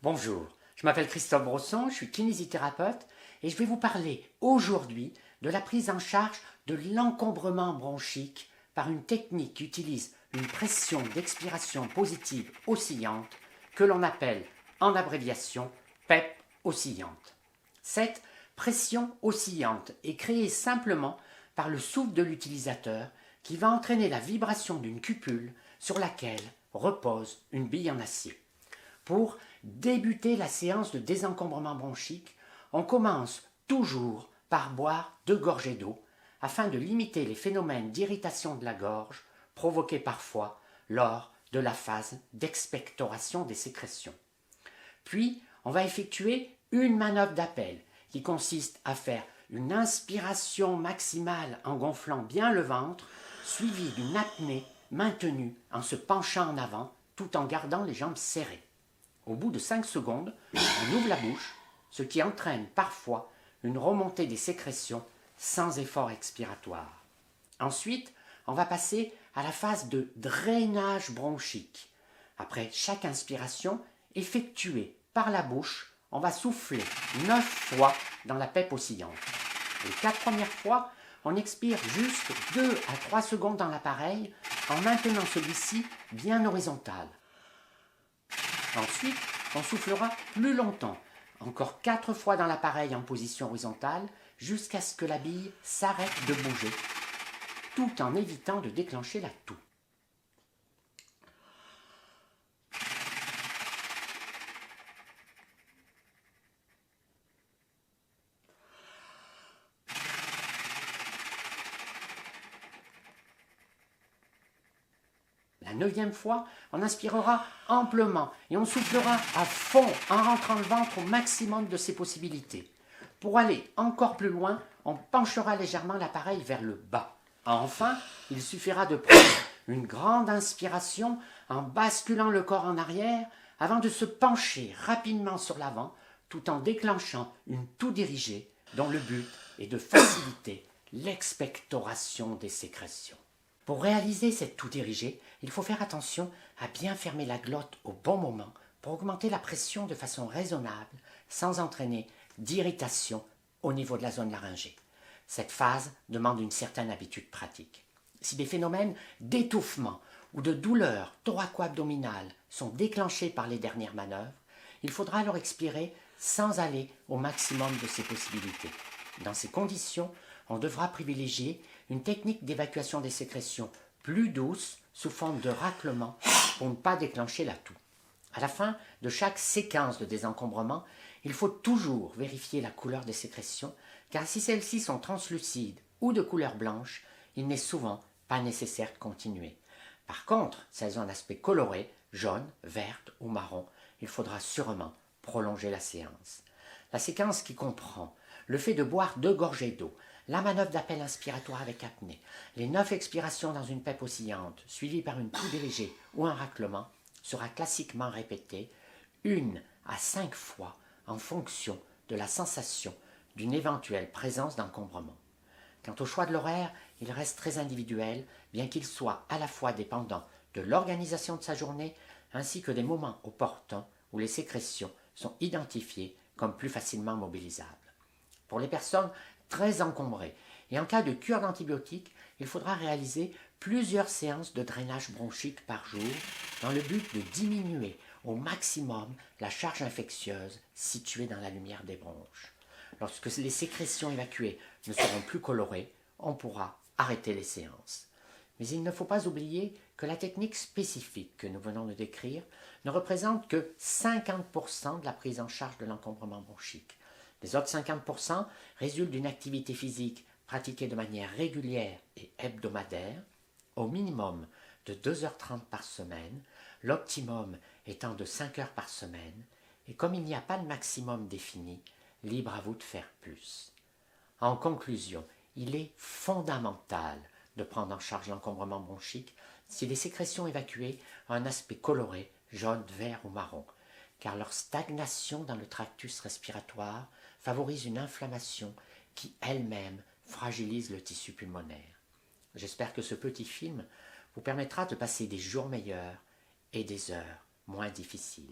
Bonjour, je m'appelle Christophe Brosson, je suis kinésithérapeute et je vais vous parler aujourd'hui de la prise en charge de l'encombrement bronchique par une technique qui utilise une pression d'expiration positive oscillante que l'on appelle en abréviation PEP oscillante. Cette pression oscillante est créée simplement par le souffle de l'utilisateur qui va entraîner la vibration d'une cupule sur laquelle repose une bille en acier. Pour débuter la séance de désencombrement bronchique, on commence toujours par boire 2 gorgées d'eau afin de limiter les phénomènes d'irritation de la gorge provoqués parfois lors de la phase d'expectoration des sécrétions. Puis, on va effectuer une manœuvre d'appel qui consiste à faire une inspiration maximale en gonflant bien le ventre, suivie d'une apnée maintenue en se penchant en avant tout en gardant les jambes serrées. Au bout de 5 secondes, on ouvre la bouche, ce qui entraîne parfois une remontée des sécrétions sans effort expiratoire. Ensuite, on va passer à la phase de drainage bronchique. Après chaque inspiration effectuée par la bouche, on va souffler 9 fois dans la PEP oscillante. Les 4 premières fois, on expire juste 2 à 3 secondes dans l'appareil en maintenant celui-ci bien horizontal. Ensuite, on soufflera plus longtemps, encore 4 fois dans l'appareil en position horizontale, jusqu'à ce que la bille s'arrête de bouger, tout en évitant de déclencher la toux. La 9e fois, on inspirera amplement et on soufflera à fond en rentrant le ventre au maximum de ses possibilités. Pour aller encore plus loin, on penchera légèrement l'appareil vers le bas. Enfin, il suffira de prendre une grande inspiration en basculant le corps en arrière avant de se pencher rapidement sur l'avant tout en déclenchant une toux dirigée dont le but est de faciliter l'expectoration des sécrétions. Pour réaliser cette toux dirigée, il faut faire attention à bien fermer la glotte au bon moment pour augmenter la pression de façon raisonnable sans entraîner d'irritation au niveau de la zone laryngée. Cette phase demande une certaine habitude pratique. Si des phénomènes d'étouffement ou de douleur thoraco-abdominale sont déclenchés par les dernières manœuvres, il faudra alors expirer sans aller au maximum de ses possibilités. Dans ces conditions, on devra privilégier une technique d'évacuation des sécrétions plus douce sous forme de raclement pour ne pas déclencher la toux. À la fin de chaque séquence de désencombrement, il faut toujours vérifier la couleur des sécrétions, car si celles-ci sont translucides ou de couleur blanche, il n'est souvent pas nécessaire de continuer. Par contre, si elles ont un aspect coloré, jaune, verte ou marron, il faudra sûrement prolonger la séance. La séquence qui comprend le fait de boire 2 gorgées d'eau, la manœuvre d'appel inspiratoire avec apnée, les 9 expirations dans une PEP oscillante, suivie par une toux dirigée ou un raclement, sera classiquement répétée 1 à 5 fois en fonction de la sensation d'une éventuelle présence d'encombrement. Quant au choix de l'horaire, il reste très individuel, bien qu'il soit à la fois dépendant de l'organisation de sa journée ainsi que des moments opportuns où les sécrétions sont identifiées comme plus facilement mobilisables. Pour les personnes très encombrées et en cas de cure d'antibiotiques, il faudra réaliser plusieurs séances de drainage bronchique par jour dans le but de diminuer au maximum la charge infectieuse située dans la lumière des bronches. Lorsque les sécrétions évacuées ne seront plus colorées, on pourra arrêter les séances. Mais il ne faut pas oublier que la technique spécifique que nous venons de décrire ne représente que 50% de la prise en charge de l'encombrement bronchique. Les autres 50% résultent d'une activité physique pratiquée de manière régulière et hebdomadaire, au minimum de 2h30 par semaine, l'optimum étant de 5 heures par semaine, et comme il n'y a pas de maximum défini, libre à vous de faire plus. En conclusion, il est fondamental de prendre en charge l'encombrement bronchique si les sécrétions évacuées ont un aspect coloré, jaune, vert ou marron, car leur stagnation dans le tractus respiratoire favorise une inflammation qui elle-même fragilise le tissu pulmonaire. J'espère que ce petit film vous permettra de passer des jours meilleurs et des heures moins difficiles.